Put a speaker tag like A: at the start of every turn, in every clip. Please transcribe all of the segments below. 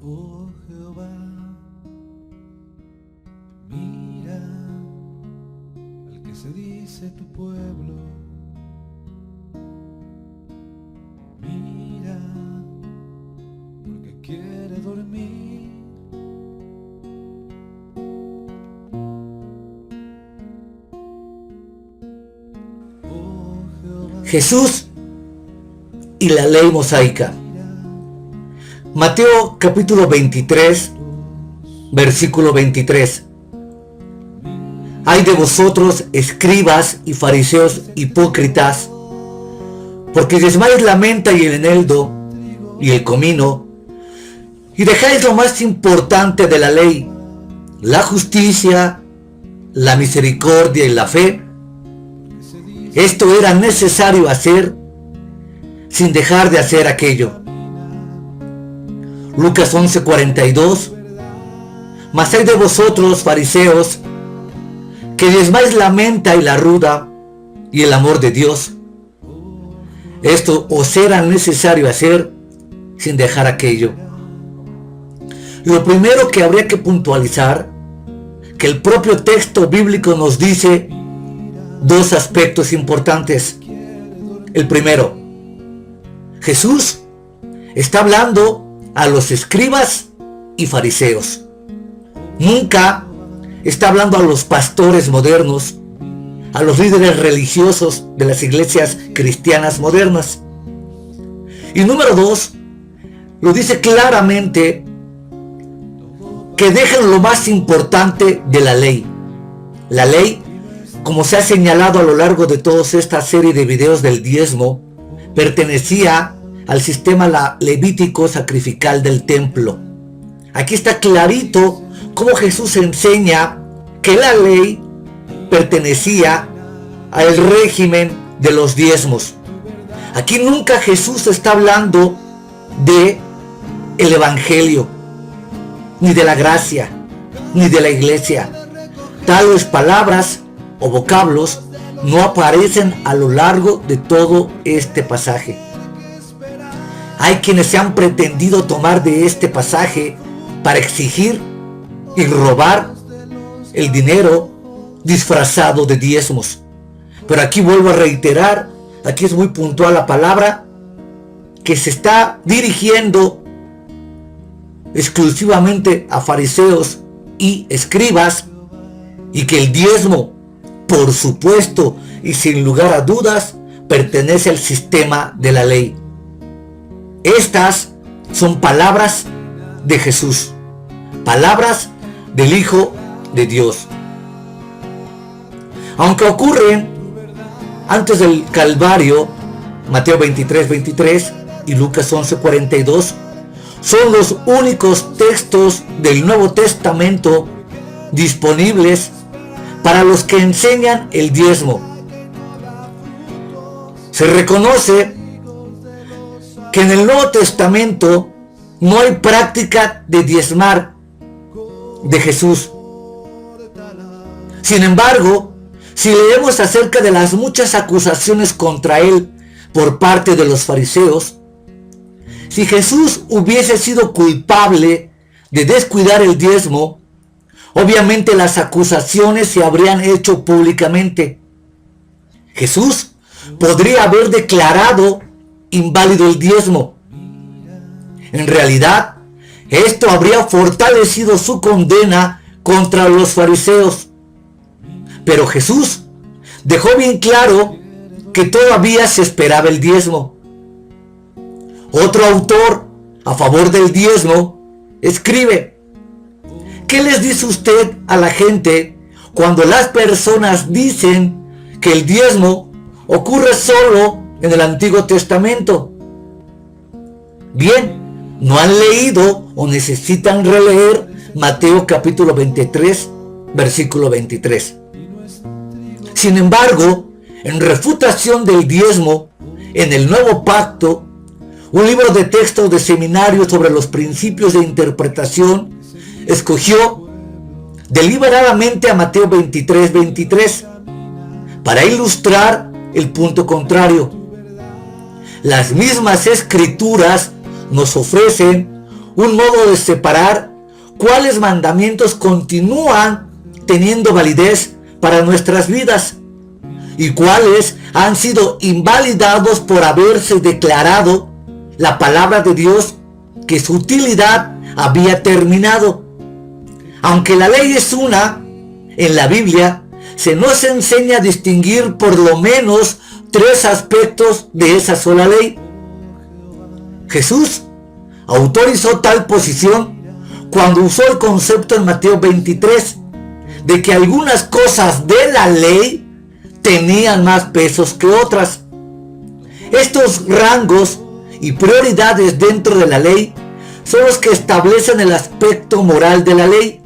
A: Oh Jehová, mira al que se dice tu pueblo. Mira, porque quiere dormir. Oh Jehová,
B: Jesús y la ley mosaica. Mateo capítulo 23, versículo 23. Ay de vosotros, escribas y fariseos hipócritas, porque diezmáis la menta y el eneldo y el comino, y dejáis lo más importante de la ley, la justicia, la misericordia y la fe. Esto era necesario hacer sin dejar de hacer aquello. Lucas 11:42. Mas hay de vosotros, fariseos, que diezmáis la menta y la ruda y el amor de Dios. Esto os era necesario hacer sin dejar aquello. Lo primero que habría que puntualizar, que el propio texto bíblico nos dice dos aspectos importantes. El primero, Jesús está hablando a los escribas y fariseos. Nunca está hablando a los pastores modernos, a los líderes religiosos de las iglesias cristianas modernas. Y número dos, lo dice claramente, que dejan lo más importante de la ley. La ley, como se ha señalado a lo largo de toda esta serie de videos del diezmo, pertenecía al sistema levítico sacrificial del templo. Aquí está clarito cómo Jesús enseña que la ley pertenecía al régimen de los diezmos. Aquí nunca Jesús está hablando de el evangelio, ni de la gracia, ni de la iglesia. Tales palabras o vocablos no aparecen a lo largo de todo este pasaje. Hay quienes se han pretendido tomar de este pasaje para exigir y robar el dinero disfrazado de diezmos. Pero aquí vuelvo a reiterar, aquí es muy puntual la palabra, que se está dirigiendo exclusivamente a fariseos y escribas, y que el diezmo, por supuesto y sin lugar a dudas, pertenece al sistema de la ley. Estas son palabras de Jesús, palabras del Hijo de Dios. Aunque ocurren antes del Calvario, Mateo 23:23 y Lucas 11:42, son los únicos textos del Nuevo Testamento disponibles para los que enseñan el diezmo. Se reconoce que en el Nuevo Testamento no hay práctica de diezmar de Jesús. Sin embargo, si leemos acerca de las muchas acusaciones contra él por parte de los fariseos, si Jesús hubiese sido culpable de descuidar el diezmo, obviamente las acusaciones se habrían hecho públicamente. Jesús podría haber declarado inválido el diezmo. En realidad, esto habría fortalecido su condena contra los fariseos. Pero Jesús dejó bien claro que todavía se esperaba el diezmo. Otro autor a favor del diezmo escribe: ¿qué les dice usted a la gente cuando las personas dicen que el diezmo ocurre solo en el Antiguo Testamento? Bien, no han leído o necesitan releer Mateo capítulo 23, versículo 23. Sin embargo, en refutación del diezmo, en el Nuevo Pacto, un libro de texto de seminario sobre los principios de interpretación escogió deliberadamente a Mateo 23:23 para ilustrar el punto contrario. Las mismas escrituras nos ofrecen un modo de separar cuáles mandamientos continúan teniendo validez para nuestras vidas y cuáles han sido invalidados por haberse declarado la palabra de Dios que su utilidad había terminado. Aunque la ley es una, en la Biblia se nos enseña a distinguir por lo menos 3 aspectos de esa sola ley. Jesús autorizó tal posición cuando usó el concepto en Mateo 23 de que algunas cosas de la ley tenían más pesos que otras. Estos rangos y prioridades dentro de la ley son los que establecen el aspecto moral de la ley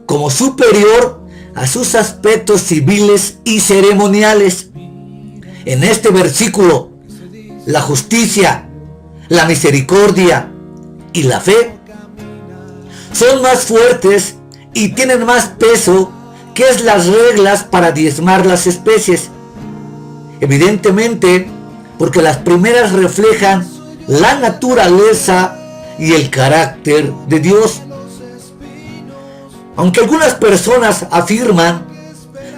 B: como superior a sus aspectos civiles y ceremoniales. En este versículo, la justicia, la misericordia y la fe son más fuertes y tienen más peso que las reglas para diezmar las especies. Evidentemente, porque las primeras reflejan la naturaleza y el carácter de Dios. Aunque algunas personas afirman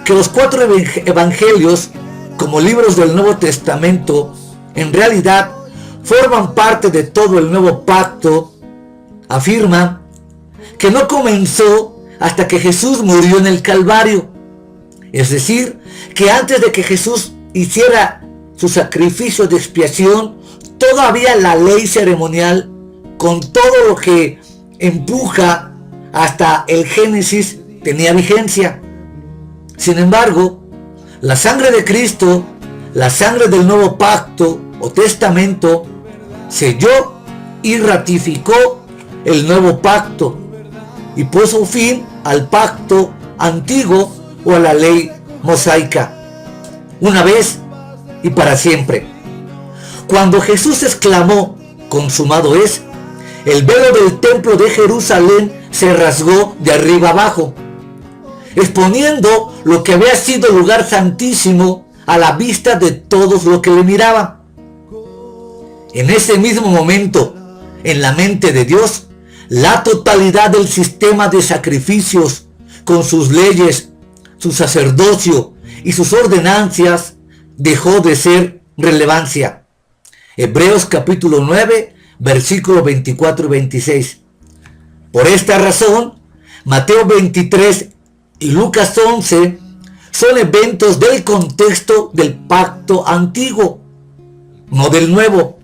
B: que los 4 evangelios, como libros del Nuevo Testamento, en realidad forman parte de todo el nuevo pacto, afirman que no comenzó hasta que Jesús murió en el Calvario. Es decir, que antes de que Jesús hiciera su sacrificio de expiación, todavía la ley ceremonial, con todo lo que empuja hasta el Génesis, tenía vigencia. Sin embargo, la sangre de Cristo, la sangre del nuevo pacto o testamento, selló y ratificó el nuevo pacto y puso fin al pacto antiguo o a la ley mosaica, una vez y para siempre. Cuando Jesús exclamó, consumado es, el velo del templo de Jerusalén se rasgó de arriba abajo, exponiendo lo que había sido el lugar santísimo a la vista de todos los que le miraban. En ese mismo momento, en la mente de Dios, la totalidad del sistema de sacrificios, con sus leyes, su sacerdocio y sus ordenanzas, dejó de ser relevancia. Hebreos capítulo 9, versículos 24 y 26. Por esta razón, Mateo 23 y Lucas 11 son eventos del contexto del pacto antiguo, no del nuevo.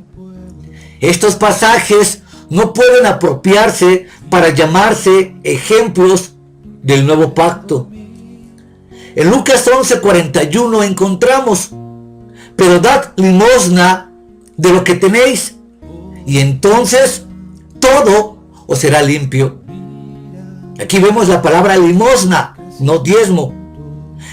B: Estos pasajes no pueden apropiarse para llamarse ejemplos del nuevo pacto. En Lucas 11:41 encontramos, pero dad limosna de lo que tenéis, y entonces todo os será limpio. Aquí vemos la palabra limosna, no diezmo.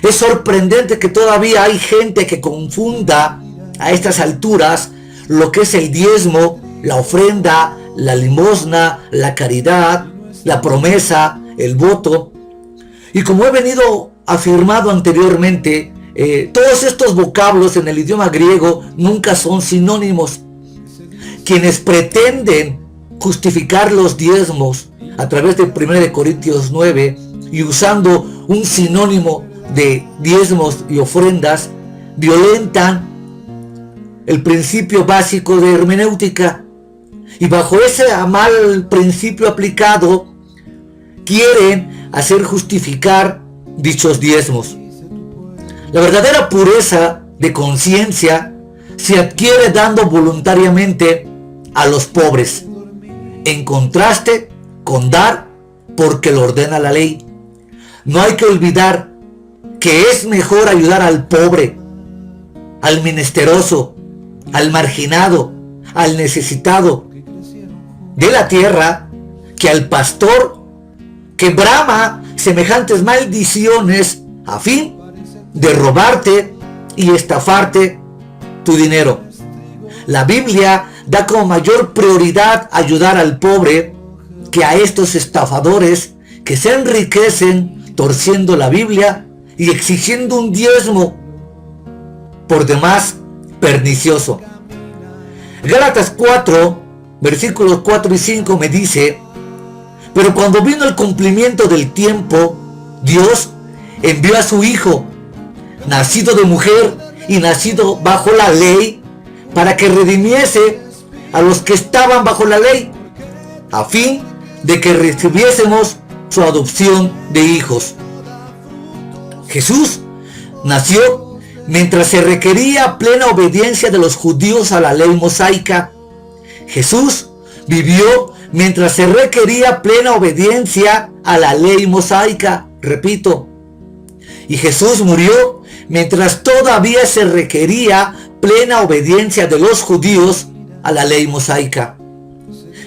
B: Es sorprendente que todavía hay gente que confunda a estas alturas lo que es el diezmo, la ofrenda, la limosna, la caridad, la promesa, el voto. Y como he venido afirmado anteriormente, todos estos vocablos en el idioma griego nunca son sinónimos. Quienes pretenden justificar los diezmos a través de 1 Corintios 9 y usando un sinónimo de diezmos y ofrendas, violentan el principio básico de hermenéutica, y bajo ese mal principio aplicado quieren hacer justificar dichos diezmos. La verdadera pureza de conciencia se adquiere dando voluntariamente a los pobres, en contraste con dar porque lo ordena la ley. No hay que olvidar que es mejor ayudar al pobre, al menesteroso, al marginado, al necesitado de la tierra, que al pastor que brama semejantes maldiciones a fin de robarte y estafarte tu dinero. La Biblia da como mayor prioridad ayudar al pobre que a estos estafadores que se enriquecen torciendo la Biblia y exigiendo un diezmo por demás pernicioso. Gálatas 4, versículos 4 y 5 me dice: pero cuando vino el cumplimiento del tiempo, Dios envió a su Hijo, nacido de mujer y nacido bajo la ley, para que redimiese a los que estaban bajo la ley, a fin de que recibiésemos su adopción de hijos. Jesús nació mientras se requería plena obediencia de los judíos a la ley mosaica. Jesús vivió mientras se requería plena obediencia a la ley mosaica, repito. Y Jesús murió mientras todavía se requería plena obediencia de los judíos a la ley mosaica.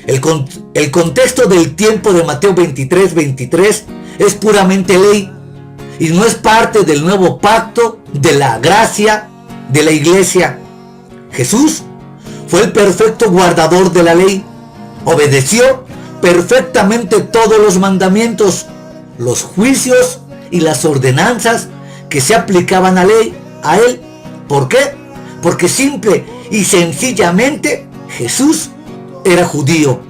B: El contexto del tiempo de Mateo 23:23 es puramente ley y no es parte del nuevo pacto de la gracia de la iglesia. Jesús fue el perfecto guardador de la ley, obedeció perfectamente todos los mandamientos, los juicios y las ordenanzas que se aplicaban a él. ¿Por qué? Porque simple y sencillamente Jesús era judío.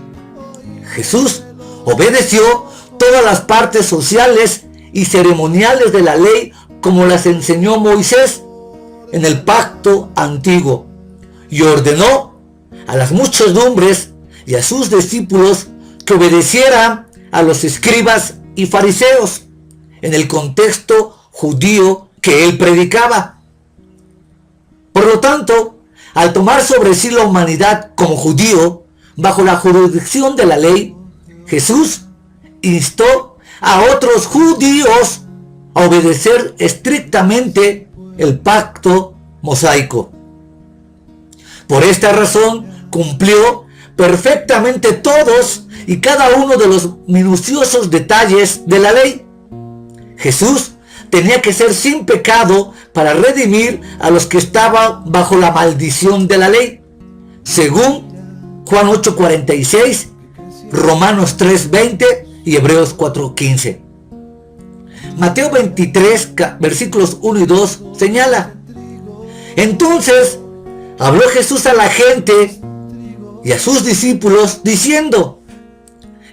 B: Jesús obedeció todas las partes sociales y ceremoniales de la ley como las enseñó Moisés en el pacto antiguo, y ordenó a las muchedumbres y a sus discípulos que obedecieran a los escribas y fariseos en el contexto judío que él predicaba. Por lo tanto, al tomar sobre sí la humanidad como judío, bajo la jurisdicción de la ley, Jesús instó a otros judíos a obedecer estrictamente el pacto mosaico. Por esta razón, cumplió perfectamente todos y cada uno de los minuciosos detalles de la ley. Jesús tenía que ser sin pecado para redimir a los que estaban bajo la maldición de la ley, según Juan 8:46, Romanos 3:20 y Hebreos 4:15. Mateo 23, versículos 1 y 2 señala: entonces habló Jesús a la gente y a sus discípulos diciendo: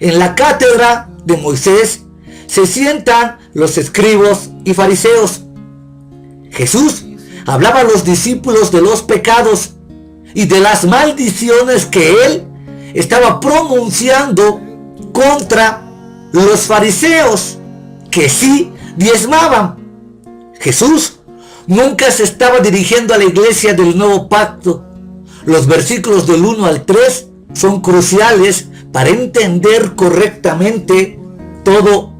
B: en la cátedra de Moisés se sientan los escribas y fariseos. Jesús hablaba a los discípulos de los pecados y de las maldiciones que él estaba pronunciando contra los fariseos, que sí diezmaban. Jesús nunca se estaba dirigiendo a la iglesia del nuevo pacto. Los versículos del 1 al 3 son cruciales para entender correctamente todo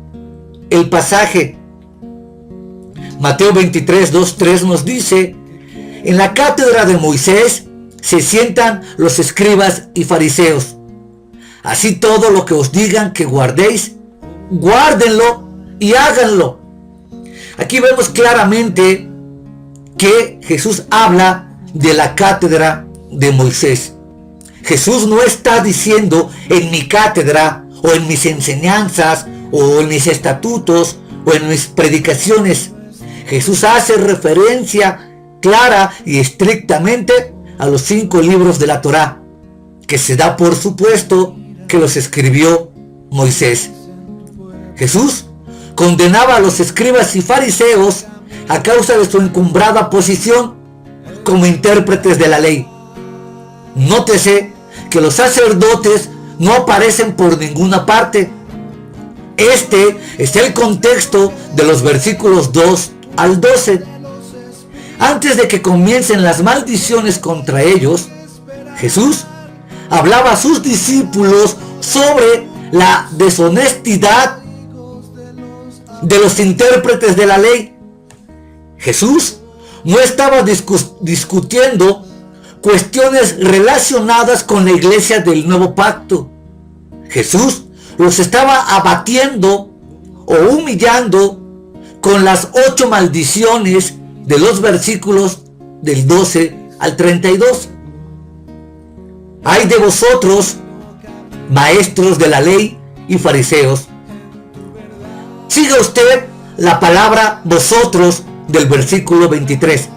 B: el pasaje. Mateo 23, 2, 3 nos dice: en la cátedra de Moisés se sientan los escribas y fariseos. Así todo lo que os digan que guardéis, guárdenlo y háganlo. Aquí vemos claramente que Jesús habla de la cátedra de Moisés. Jesús no está diciendo en mi cátedra o en mis enseñanzas o en mis estatutos o en mis predicaciones. Jesús hace referencia clara y estrictamente a los 5 libros de la Torá, que se da por supuesto que los escribió Moisés. Jesús condenaba a los escribas y fariseos a causa de su encumbrada posición como intérpretes de la ley. Nótese que los sacerdotes no aparecen por ninguna parte. Este es el contexto de los versículos 2 al 12. Antes de que comiencen las maldiciones contra ellos, Jesús hablaba a sus discípulos sobre la deshonestidad de los intérpretes de la ley. Jesús no estaba discutiendo cuestiones relacionadas con la iglesia del nuevo pacto. Jesús los estaba abatiendo o humillando con las 8 maldiciones de los versículos del 12 al 32. Ay de vosotros, maestros de la ley y fariseos. Siga usted la palabra vosotros del versículo 23.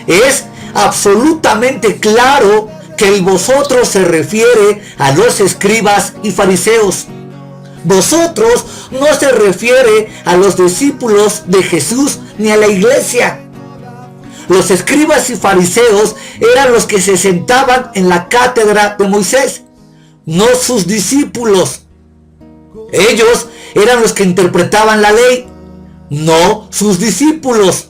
B: Es absolutamente claro que el vosotros se refiere a los escribas y fariseos. Vosotros no se refiere a los discípulos de Jesús ni a la iglesia. Los escribas y fariseos eran los que se sentaban en la cátedra de Moisés, no sus discípulos. Ellos eran los que interpretaban la ley, no sus discípulos.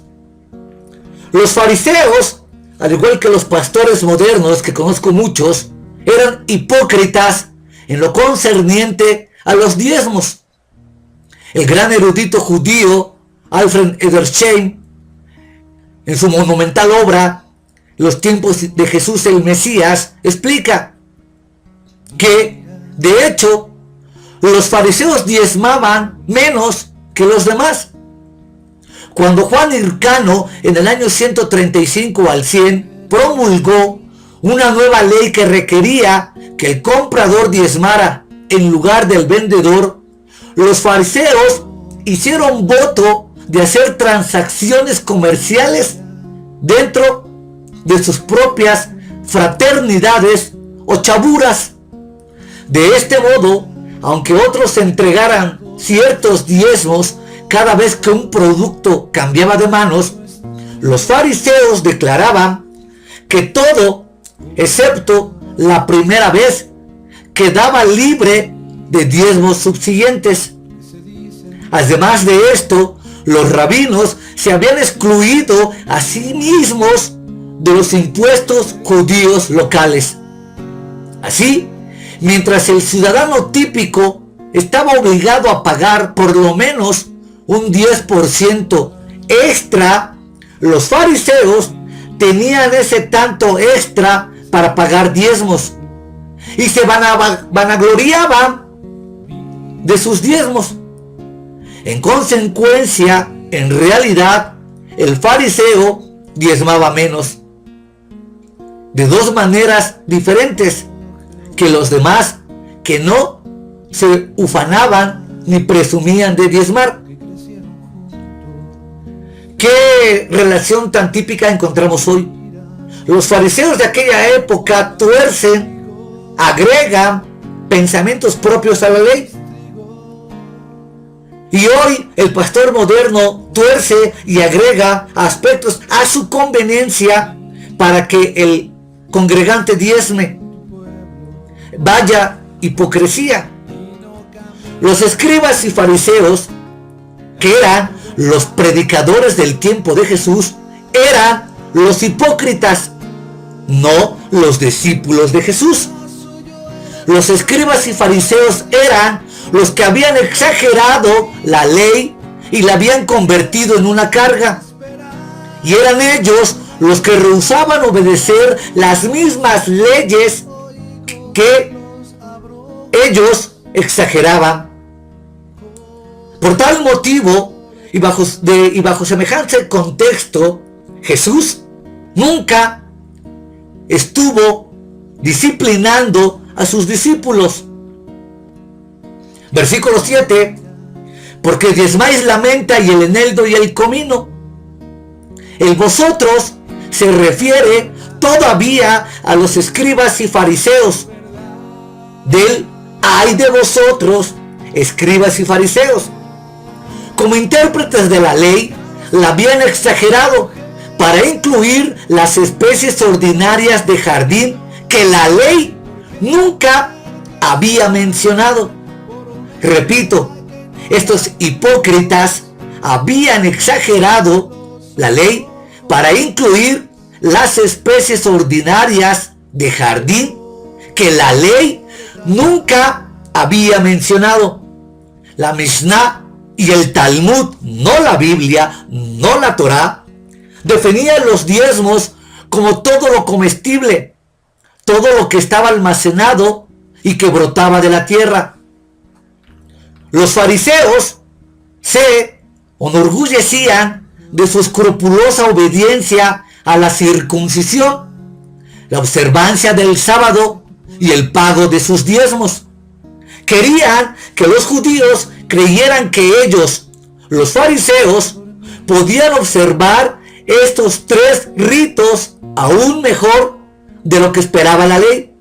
B: Los fariseos, al igual que los pastores modernos, que conozco muchos, eran hipócritas en lo concerniente a los diezmos. El gran erudito judío Alfred Edersheim, en su monumental obra Los tiempos de Jesús el Mesías, explica que, de hecho, los fariseos diezmaban menos que los demás. Cuando Juan Hircano, en el año 135 al 100, promulgó una nueva ley que requería que el comprador diezmara en lugar del vendedor, los fariseos hicieron voto de hacer transacciones comerciales dentro de sus propias fraternidades o chaburas. De este modo, aunque otros entregaran ciertos diezmos cada vez que un producto cambiaba de manos, los fariseos declaraban que todo, excepto la primera vez, quedaba libre de diezmos subsiguientes. Además de esto, los rabinos se habían excluido a sí mismos de los impuestos judíos locales. Así, mientras el ciudadano típico estaba obligado a pagar por lo menos un 10% extra, los fariseos tenían ese tanto extra para pagar diezmos y se vanagloriaban de sus diezmos. En consecuencia, en realidad, el fariseo diezmaba menos, de dos maneras diferentes que los demás, que no se ufanaban ni presumían de diezmar. ¿Qué relación tan típica encontramos hoy? Los fariseos de aquella época tuercen, agregan pensamientos propios a la ley. Y hoy el pastor moderno tuerce y agrega aspectos a su conveniencia para que el congregante diezme. Vaya hipocresía. Los escribas y fariseos, que eran los predicadores del tiempo de Jesús, eran los hipócritas, no los discípulos de Jesús. Los escribas y fariseos eran los que habían exagerado la ley y la habían convertido en una carga. Y eran ellos los que rehusaban obedecer las mismas leyes que ellos exageraban. Por tal motivo, y bajo semejante contexto, Jesús nunca estuvo disciplinando a sus discípulos. Versículo 7. Porque diezmáis la menta y el eneldo y el comino. El vosotros se refiere todavía a los escribas y fariseos. Del ay de vosotros, escribas y fariseos. Como intérpretes de la ley, la habían exagerado para incluir las especies ordinarias de jardín que la ley nunca había mencionado. Repito, estos hipócritas habían exagerado la ley para incluir las especies ordinarias de jardín que la ley nunca había mencionado. La Mishnah y el Talmud, no la Biblia, no la Torá, definían los diezmos como todo lo comestible, todo lo que estaba almacenado y que brotaba de la tierra. Los fariseos se enorgullecían de su escrupulosa obediencia a la circuncisión, la observancia del sábado y el pago de sus diezmos. Querían que los judíos creyeran que ellos, los fariseos, podían observar estos tres ritos aún mejor de lo que esperaba la ley.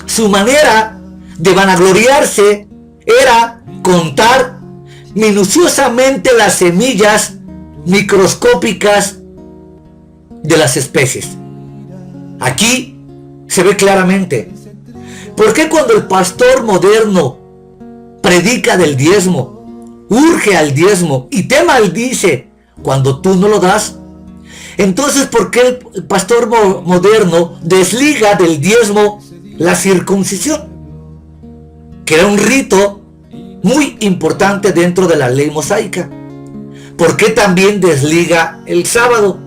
B: Su manera de vanagloriarse era contar minuciosamente las semillas microscópicas de las especies. Aquí se ve claramente por qué cuando el pastor moderno predica del diezmo, urge al diezmo y te maldice cuando tú no lo das. Entonces, ¿por qué el pastor moderno desliga del diezmo la circuncisión, que era un rito muy importante dentro de la ley mosaica? ¿Por qué también desliga el sábado?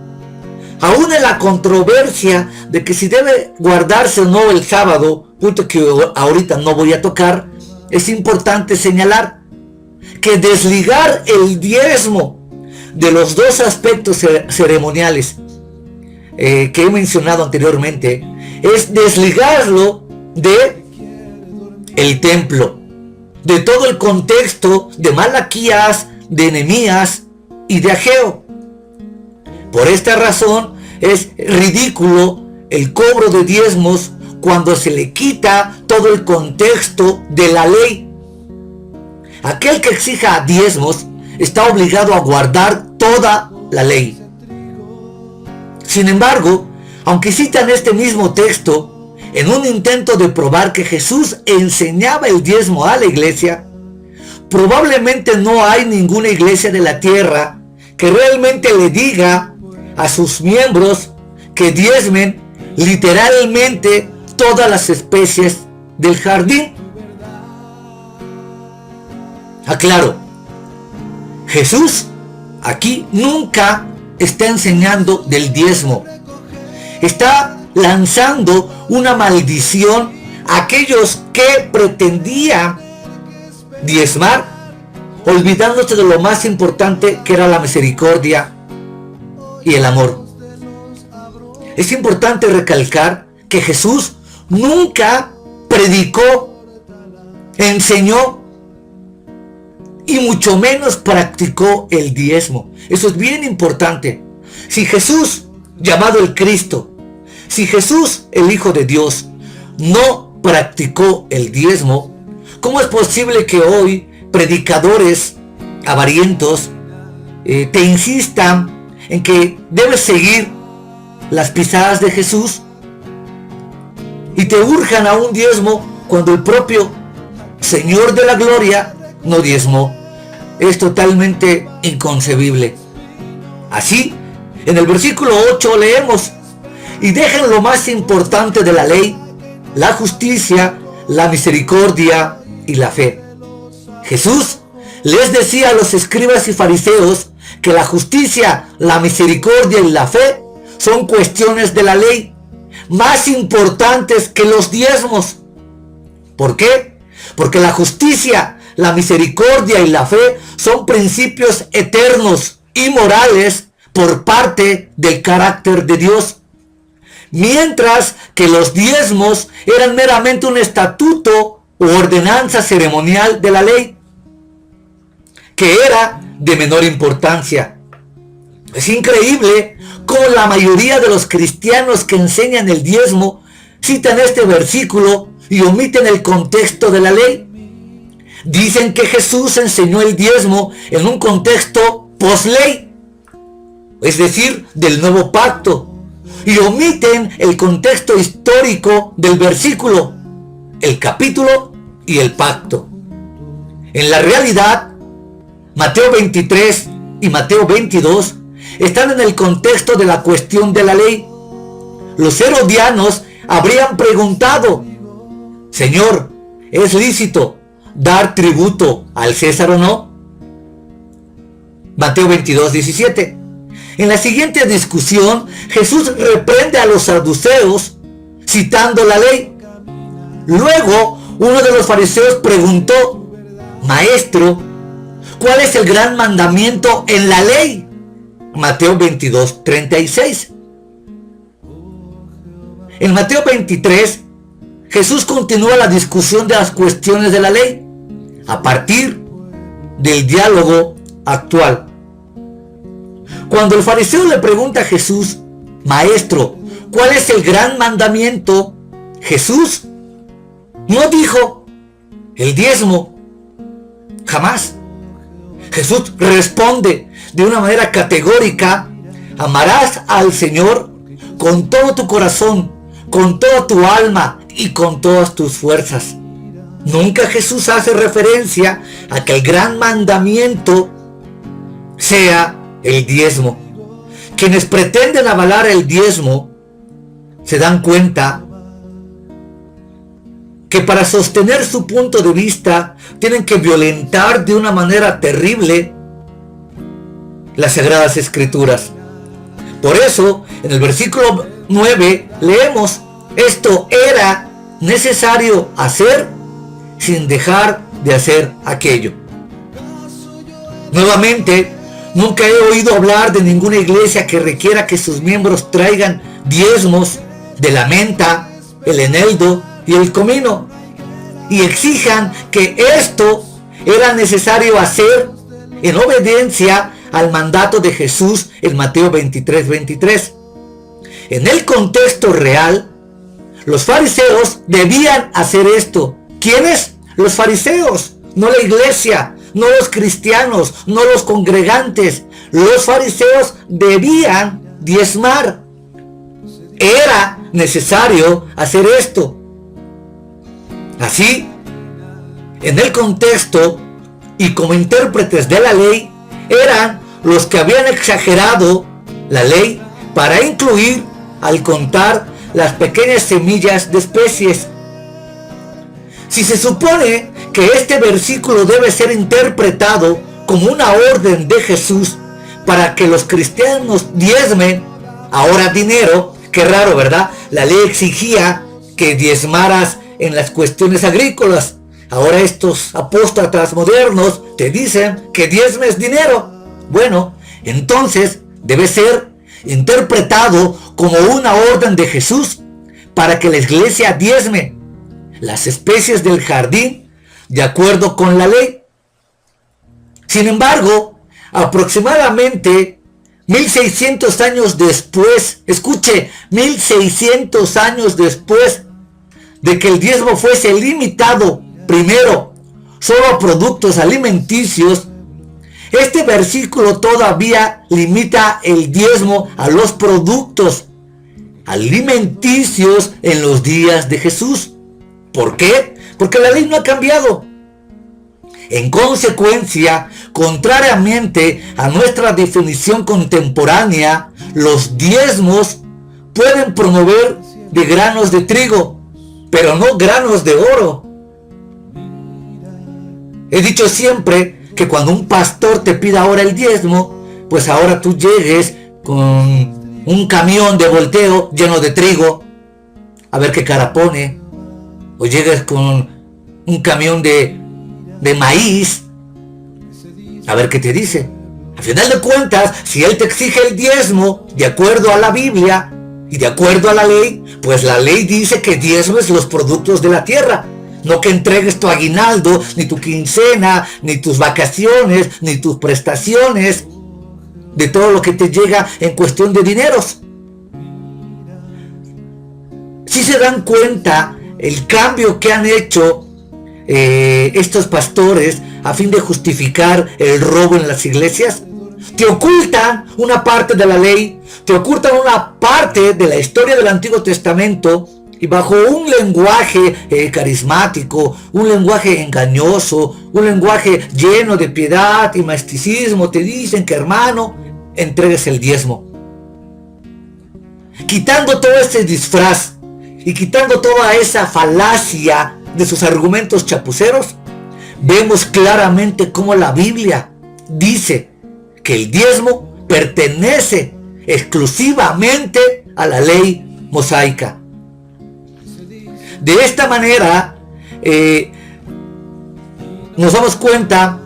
B: Aún en la controversia de que si debe guardarse o no el sábado, punto que ahorita no voy a tocar, es importante señalar que desligar el diezmo de los dos aspectos ceremoniales que he mencionado anteriormente es desligarlo de el templo, de todo el contexto de Malaquías, de Nehemías y de Ageo. Por esta razón es ridículo el cobro de diezmos cuando se le quita todo el contexto de la ley. Aquel que exija diezmos está obligado a guardar toda la ley. Sin embargo, aunque citan este mismo texto en un intento de probar que Jesús enseñaba el diezmo a la iglesia, probablemente no hay ninguna iglesia de la tierra que realmente le diga a sus miembros que diezmen literalmente todas las especies del jardín. Aclaro, Jesús aquí nunca está enseñando del diezmo. Está lanzando una maldición a aquellos que pretendían diezmar, olvidándose de lo más importante, que era la misericordia y el amor. Es importante recalcar que Jesús nunca predicó, enseñó y mucho menos practicó el diezmo. Eso es bien importante. Si Jesús, llamado el Cristo, si Jesús, el Hijo de Dios, no practicó el diezmo, ¿cómo es posible que hoy predicadores avarientos te insistan en que debes seguir las pisadas de Jesús y te urjan a un diezmo cuando el propio Señor de la Gloria no diezmó? Es totalmente inconcebible. Así, en el versículo 8 leemos: y dejen lo más importante de la ley, la justicia, la misericordia y la fe. Jesús les decía a los escribas y fariseos que la justicia, la misericordia y la fe son cuestiones de la ley más importantes que los diezmos. ¿Por qué? Porque la justicia, la misericordia y la fe son principios eternos y morales por parte del carácter de Dios. Mientras que los diezmos eran meramente un estatuto u ordenanza ceremonial de la ley, que era de menor importancia. Es increíble cómo la mayoría de los cristianos que enseñan el diezmo citan este versículo y omiten el contexto de la ley. Dicen que Jesús enseñó el diezmo en un contexto post-ley, es decir, del nuevo pacto, y omiten el contexto histórico del versículo, el capítulo y el pacto. En la realidad, Mateo 23 y Mateo 22 están en el contexto de la cuestión de la ley. Los herodianos habrían preguntado: Señor, ¿es lícito dar tributo al César o no? Mateo 22, 17. En la siguiente discusión, Jesús reprende a los saduceos citando la ley. Luego, uno de los fariseos preguntó: Maestro, ¿cuál es el gran mandamiento en la ley? Mateo 22, 36. En Mateo 23, Jesús continúa la discusión de las cuestiones de la ley a partir del diálogo actual. Cuando el fariseo le pregunta a Jesús: Maestro, ¿cuál es el gran mandamiento? Jesús no dijo el diezmo, jamás. Jesús responde de una manera categórica: amarás al Señor con todo tu corazón, con toda tu alma y con todas tus fuerzas. Nunca Jesús hace referencia a que el gran mandamiento sea el diezmo. Quienes pretenden avalar el diezmo se dan cuenta que para sostener su punto de vista tienen que violentar de una manera terrible las Sagradas Escrituras. Por eso, en el versículo 9 leemos: esto era necesario hacer sin dejar de hacer aquello. Nuevamente, nunca he oído hablar de ninguna iglesia que requiera que sus miembros traigan diezmos de la menta, el eneldo y el comino, y exijan que esto era necesario hacer en obediencia al mandato de Jesús en Mateo 23:23. En el contexto real, los fariseos debían hacer esto. ¿Quiénes? Los fariseos, no la iglesia, no los cristianos, no los congregantes. Los fariseos debían diezmar. Era necesario hacer esto. Así, en el contexto y como intérpretes de la ley, eran los que habían exagerado la ley para incluir, al contar, las pequeñas semillas de especies. Si se supone que este versículo debe ser interpretado como una orden de Jesús para que los cristianos diezmen ahora dinero, qué raro, ¿verdad? La ley exigía que diezmaras en las cuestiones agrícolas. Ahora estos apóstatas modernos te dicen que diezmes dinero. Bueno, entonces debe ser interpretado como una orden de Jesús para que la iglesia diezme las especies del jardín de acuerdo con la ley. Sin embargo, aproximadamente 1600 años después, escuche, 1600 años después de que el diezmo fuese limitado primero solo a productos alimenticios, este versículo todavía limita el diezmo a los productos alimenticios en los días de Jesús. ¿Por qué? Porque la ley no ha cambiado. En consecuencia, contrariamente a nuestra definición contemporánea, los diezmos pueden promover de granos de trigo, pero no granos de oro. He dicho siempre que cuando un pastor te pida ahora el diezmo, pues ahora tú llegues con un camión de volteo lleno de trigo, a ver qué cara pone, o llegues con un camión de maíz, a ver qué te dice. Al final de cuentas, si él te exige el diezmo de acuerdo a la Biblia y de acuerdo a la ley, pues la ley dice que diezmes los productos de la tierra. No que entregues tu aguinaldo, ni tu quincena, ni tus vacaciones, ni tus prestaciones, de todo lo que te llega en cuestión de dineros. Si se dan cuenta el cambio que han hecho estos pastores a fin de justificar el robo en las iglesias, te ocultan una parte de la ley, te ocultan una parte de la historia del Antiguo Testamento, y bajo un lenguaje carismático, un lenguaje engañoso, un lenguaje lleno de piedad y misticismo, te dicen que, hermano, entregues el diezmo. Quitando todo ese disfraz y quitando toda esa falacia de sus argumentos chapuceros, vemos claramente cómo la Biblia dice que el diezmo pertenece exclusivamente a la ley mosaica. De esta manera nos damos cuenta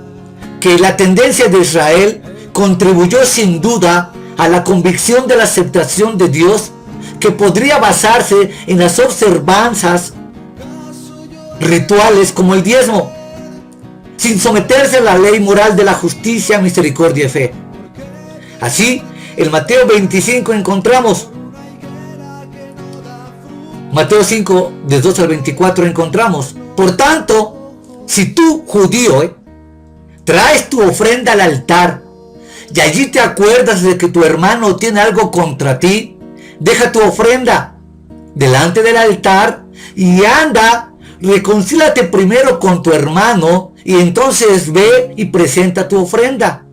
B: que la tendencia de Israel contribuyó sin duda a la convicción de la aceptación de Dios, que podría basarse en las observanzas rituales como el diezmo, sin someterse a la ley moral de la justicia, misericordia y fe. Así, en Mateo 25 encontramos: Mateo 5, de 2 al 24 encontramos: por tanto, si tú, judío, traes tu ofrenda al altar y allí te acuerdas de que tu hermano tiene algo contra ti, deja tu ofrenda delante del altar y anda, reconcílate primero con tu hermano y entonces ve y presenta tu ofrenda.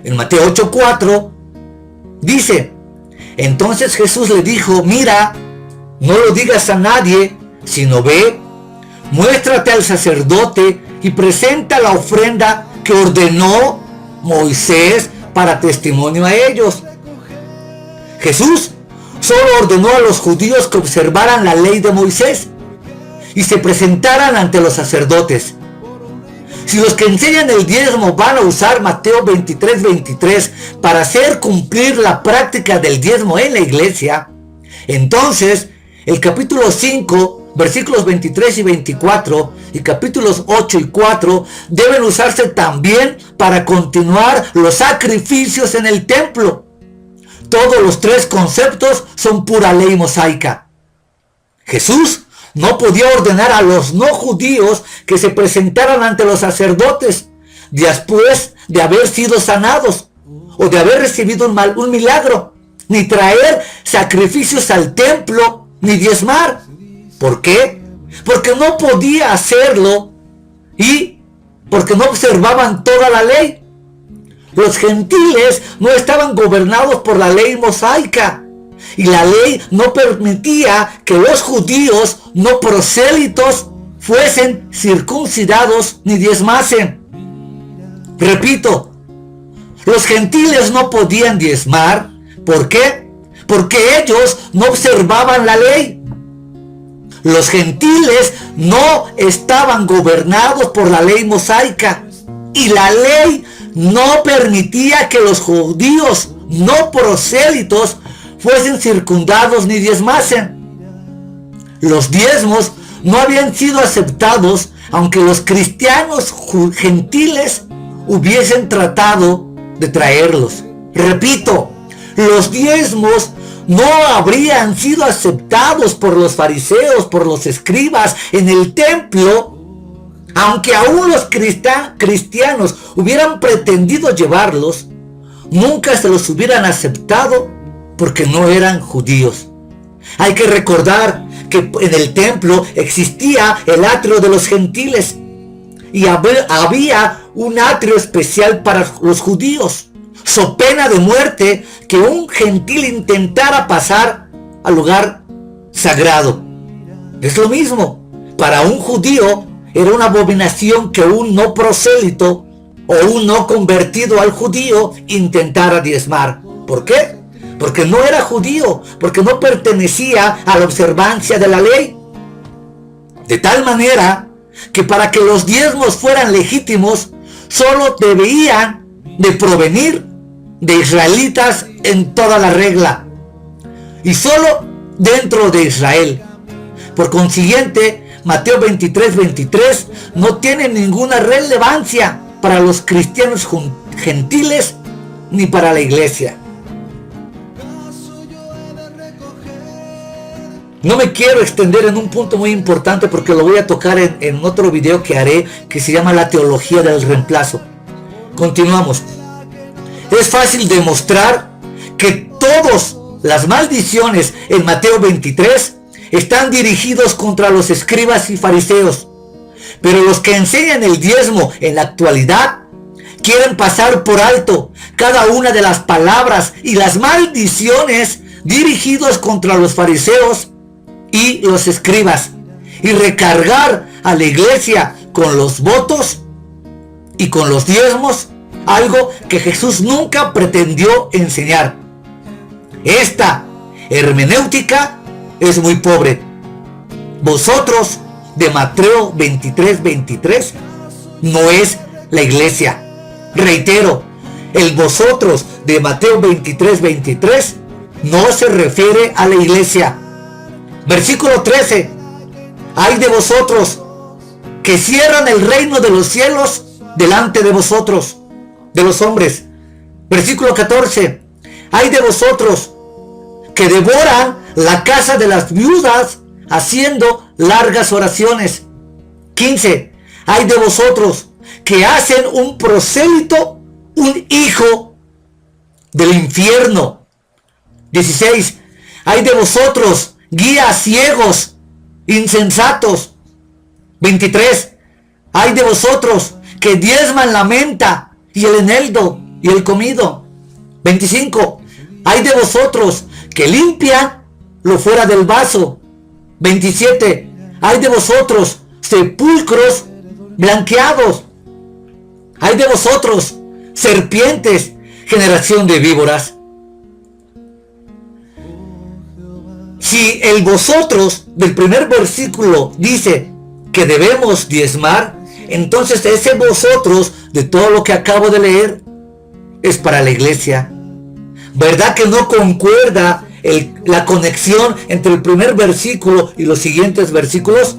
B: En Mateo 8:4 dice: entonces Jesús le dijo, mira, no lo digas a nadie, sino ve, muéstrate al sacerdote y presenta la ofrenda que ordenó Moisés para testimonio a ellos. Jesús solo ordenó a los judíos que observaran la ley de Moisés y se presentaran ante los sacerdotes. Si los que enseñan el diezmo van a usar Mateo 23:23 para hacer cumplir la práctica del diezmo en la iglesia, entonces el capítulo 5, versículos 23 y 24 y capítulos 8 y 4 deben usarse también para continuar los sacrificios en el templo. Todos los tres conceptos son pura ley mosaica. Jesús no podía ordenar a los no judíos que se presentaran ante los sacerdotes después de haber sido sanados o de haber recibido un milagro, ni traer sacrificios al templo, ni diezmar. ¿Por qué? Porque no podía hacerlo y porque no observaban toda la ley. Los gentiles no estaban gobernados por la ley mosaica y la ley no permitía que los judíos no prosélitos fuesen circuncidados ni diezmasen. Repito, los gentiles no podían diezmar. ¿Por qué? Porque ellos no observaban la ley. Los gentiles no estaban gobernados por la ley mosaica y la ley no permitía que los judíos no prosélitos fuesen circundados ni diezmasen. Los diezmos no habían sido aceptados aunque los cristianos gentiles hubiesen tratado de traerlos. Repito, los diezmos no habrían sido aceptados por los fariseos, por los escribas en el templo, aunque aún los cristianos hubieran pretendido llevarlos, nunca se los hubieran aceptado porque no eran judíos. Hay que recordar que en el templo existía el atrio de los gentiles y había un atrio especial para los judíos, so pena de muerte que un gentil intentara pasar al lugar sagrado. Es lo mismo, para un judío era una abominación que un no prosélito o un no convertido al judío intentara diezmar. ¿Por qué? Porque no era judío, porque no pertenecía a la observancia de la ley. De tal manera que para que los diezmos fueran legítimos, solo debían de provenir de israelitas en toda la regla y solo dentro de Israel. Por consiguiente, Mateo 23:23 no tiene ninguna relevancia para los cristianos gentiles ni para la iglesia. No me quiero extender en un punto muy importante porque lo voy a tocar en otro video que haré, que se llama la teología del reemplazo. Continuamos. Es fácil demostrar que todas las maldiciones en Mateo 23 están dirigidos contra los escribas y fariseos. Pero los que enseñan el diezmo en la actualidad quieren pasar por alto cada una de las palabras y las maldiciones dirigidos contra los fariseos y los escribas y recargar a la iglesia con los votos y con los diezmos, algo que Jesús nunca pretendió enseñar. Esta hermenéutica es muy pobre. Vosotros, de Mateo 23:23, no es la iglesia. Reitero, el vosotros de Mateo 23:23 no se refiere a la iglesia. Versículo 13. Ay de vosotros que cierran el reino de los cielos delante de vosotros, de los hombres. Versículo 14. Ay de vosotros que devoran la casa de las viudas, haciendo largas oraciones. 15. Hay de vosotros que hacen un prosélito, un hijo del infierno. 16. Hay de vosotros guías ciegos, insensatos. 23. Hay de vosotros que diezman la menta y el eneldo y el comido. 25. Hay de vosotros que limpian lo fuera del vaso. 27. Hay de vosotros sepulcros blanqueados. Hay de vosotros serpientes, generación de víboras. Si el vosotros del primer versículo dice que debemos diezmar, entonces ese vosotros de todo lo que acabo de leer es para la iglesia. ¿Verdad que no concuerda la conexión entre el primer versículo y los siguientes versículos?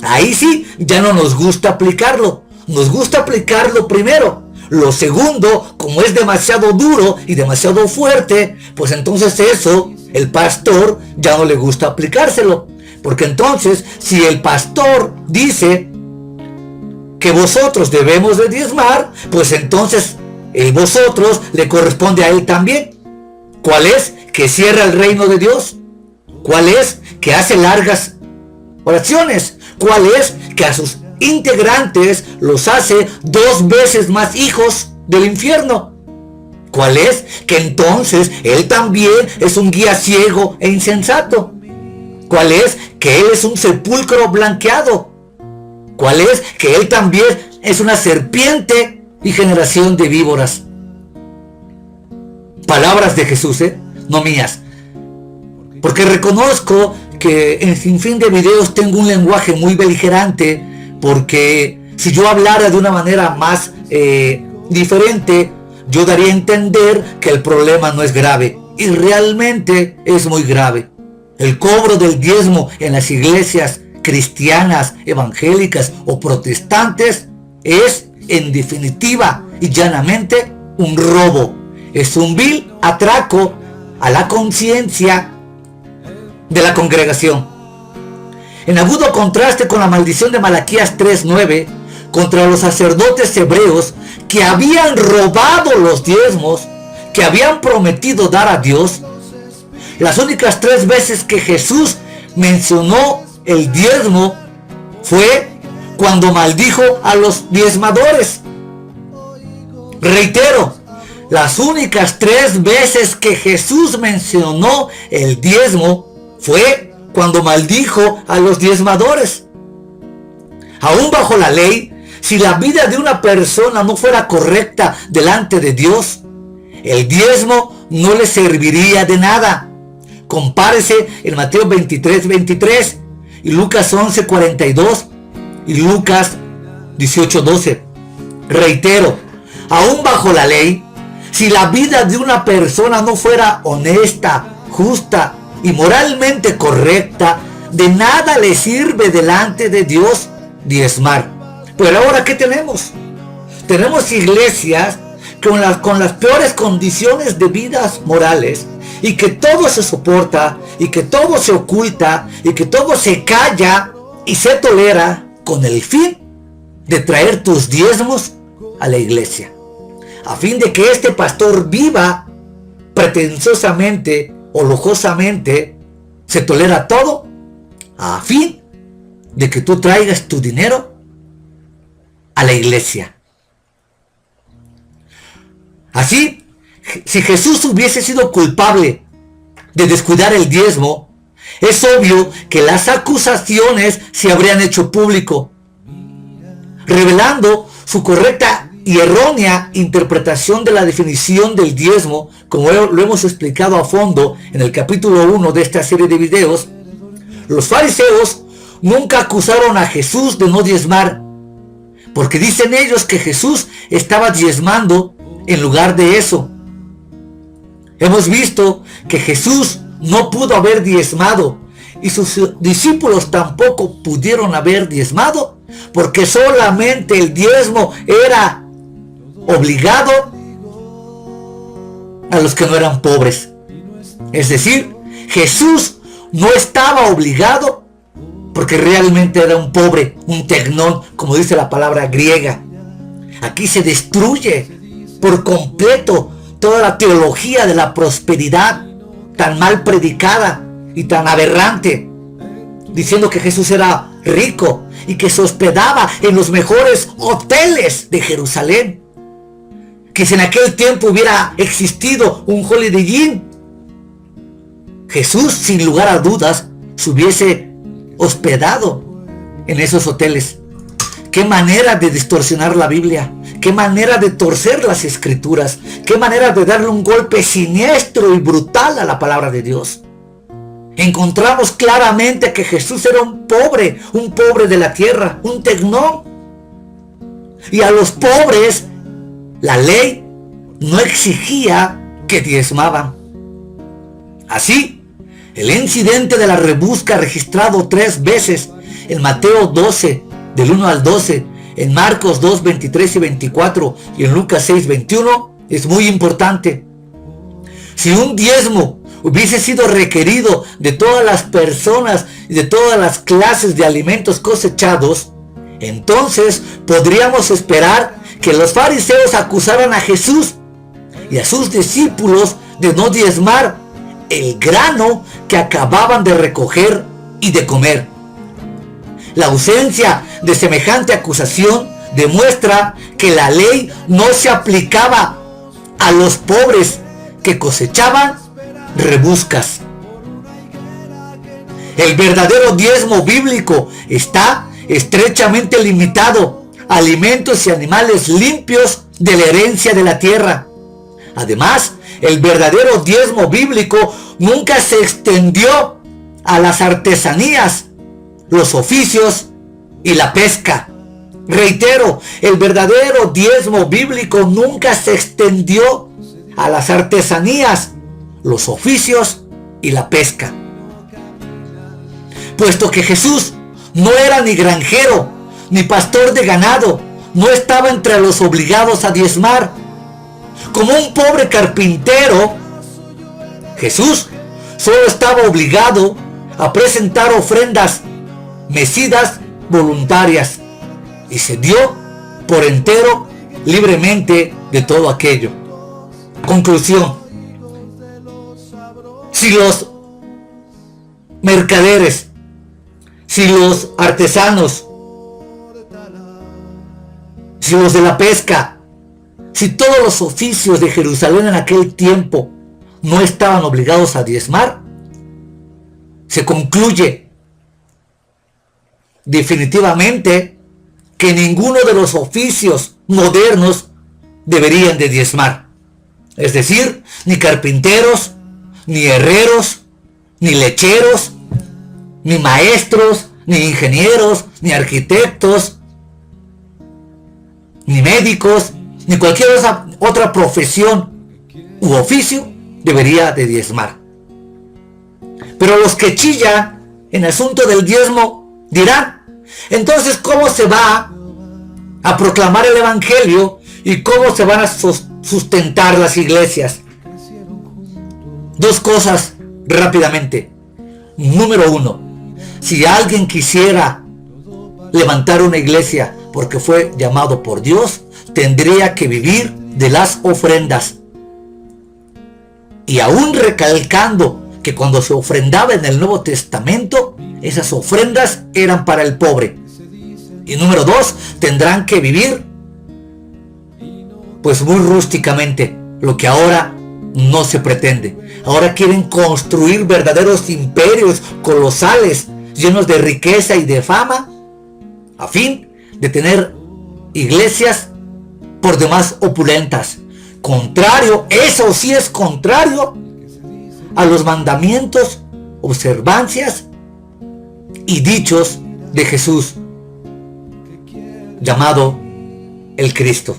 B: Ahí sí, ya no nos gusta aplicarlo. Nos gusta aplicarlo primero. Lo segundo, como es demasiado duro y demasiado fuerte, pues entonces eso, el pastor ya no le gusta aplicárselo. Porque entonces, si el pastor dice que vosotros debemos de diezmar, pues entonces el vosotros le corresponde a él también. ¿Cuál es? Que cierra el reino de Dios. ¿Cuál es? Que hace largas oraciones. ¿Cuál es? Que a sus integrantes los hace 2 veces más hijos del infierno. ¿Cuál es? Que entonces él también es un guía ciego e insensato. ¿Cuál es? Que él es un sepulcro blanqueado. ¿Cuál es? Que él también es una serpiente y generación de víboras. Palabras de Jesús, no mías. Porque reconozco que en sinfín de videos tengo un lenguaje muy beligerante, porque si yo hablara de una manera más diferente, yo daría a entender que el problema no es grave, y realmente es muy grave. El cobro del diezmo en las iglesias cristianas, evangélicas o protestantes es, en definitiva y llanamente, un robo. Es un vil atraco a la conciencia de la congregación. En agudo contraste con la maldición de Malaquías 3:9 contra los sacerdotes hebreos que habían robado los diezmos que habían prometido dar a Dios, las únicas 3 veces que Jesús mencionó el diezmo fue cuando maldijo a los diezmadores. Reitero, las únicas 3 veces que Jesús mencionó el diezmo fue cuando maldijo a los diezmadores. Aún bajo la ley, si la vida de una persona no fuera correcta delante de Dios, el diezmo no le serviría de nada. Compárese en Mateo 23:23 y Lucas 11:42 y Lucas 18:12. Reitero, aún bajo la ley, si la vida de una persona no fuera honesta, justa y moralmente correcta, de nada le sirve delante de Dios diezmar. Pero ahora, ¿qué tenemos? Tenemos iglesias con las peores condiciones de vidas morales, y que todo se soporta, y que todo se oculta, y que todo se calla y se tolera con el fin de traer tus diezmos a la iglesia, a fin de que este pastor viva pretenciosamente o lujosamente. Se tolera todo a fin de que tú traigas tu dinero a la iglesia. Así, si Jesús hubiese sido culpable de descuidar el diezmo, es obvio que las acusaciones se habrían hecho público, revelando su correcta y errónea interpretación de la definición del diezmo, como lo hemos explicado a fondo en el capítulo 1 de esta serie de videos. Los fariseos nunca acusaron a Jesús de no diezmar, porque dicen ellos que Jesús estaba diezmando en lugar de eso. Hemos visto que Jesús no pudo haber diezmado, y sus discípulos tampoco pudieron haber diezmado, porque solamente el diezmo era obligado a los que no eran pobres. Es decir, Jesús no estaba obligado, porque realmente era un pobre, un tecnón, como dice la palabra griega. Aquí se destruye por completo toda la teología de la prosperidad tan mal predicada y tan aberrante, diciendo que Jesús era rico y que se hospedaba en los mejores hoteles de Jerusalén. Que si en aquel tiempo hubiera existido un Holiday Inn, Jesús, sin lugar a dudas, se hubiese hospedado en esos hoteles. Qué manera de distorsionar la Biblia, qué manera de torcer las escrituras, qué manera de darle un golpe siniestro y brutal a la palabra de Dios. Encontramos claramente que Jesús era un pobre de la tierra, un tecnón. Y a los pobres la ley no exigía que diezmaban. Así, el incidente de la rebusca registrado 3 veces en Mateo 12, del 1 al 12, en Marcos 2, 23 y 24 y en Lucas 6, 21, es muy importante. Si un diezmo hubiese sido requerido de todas las personas y de todas las clases de alimentos cosechados, entonces podríamos esperar que los fariseos acusaran a Jesús y a sus discípulos de no diezmar el grano que acababan de recoger y de comer. La ausencia de semejante acusación demuestra que la ley no se aplicaba a los pobres que cosechaban rebuscas. El verdadero diezmo bíblico está estrechamente limitado a alimentos y animales limpios de la herencia de la tierra. Además, el verdadero diezmo bíblico nunca se extendió a las artesanías, los oficios y la pesca. Reitero, el verdadero diezmo bíblico nunca se extendió a las artesanías, los oficios y la pesca. Puesto que Jesús no era ni granjero, ni pastor de ganado, no estaba entre los obligados a diezmar. Como un pobre carpintero, Jesús solo estaba obligado a presentar ofrendas mecidas voluntarias y se dio por entero libremente de todo aquello. Conclusión: si los mercaderes, si los artesanos, si los de la pesca, si todos los oficios de Jerusalén en aquel tiempo no estaban obligados a diezmar, se concluye definitivamente que ninguno de los oficios modernos deberían de diezmar. Es decir, ni carpinteros, ni herreros, ni lecheros, ni maestros, ni ingenieros, ni arquitectos, ni médicos, ni cualquier otra profesión u oficio debería de diezmar. Pero los que chillan en asunto del diezmo dirán: entonces, ¿cómo se va a proclamar el evangelio y cómo se van a sustentar las iglesias? Dos cosas rápidamente. Número 1, si alguien quisiera levantar una iglesia porque fue llamado por Dios, tendría que vivir de las ofrendas. Y aún recalcando que cuando se ofrendaba en el Nuevo Testamento, esas ofrendas eran para el pobre. Y número 2, tendrán que vivir pues muy rústicamente, lo que ahora no se pretende. Ahora quieren construir verdaderos imperios colosales, llenos de riqueza y de fama, a fin de tener iglesias por demás opulentas. Contrario, eso sí es contrario a los mandamientos, observancias y dichos de Jesús, llamado el Cristo.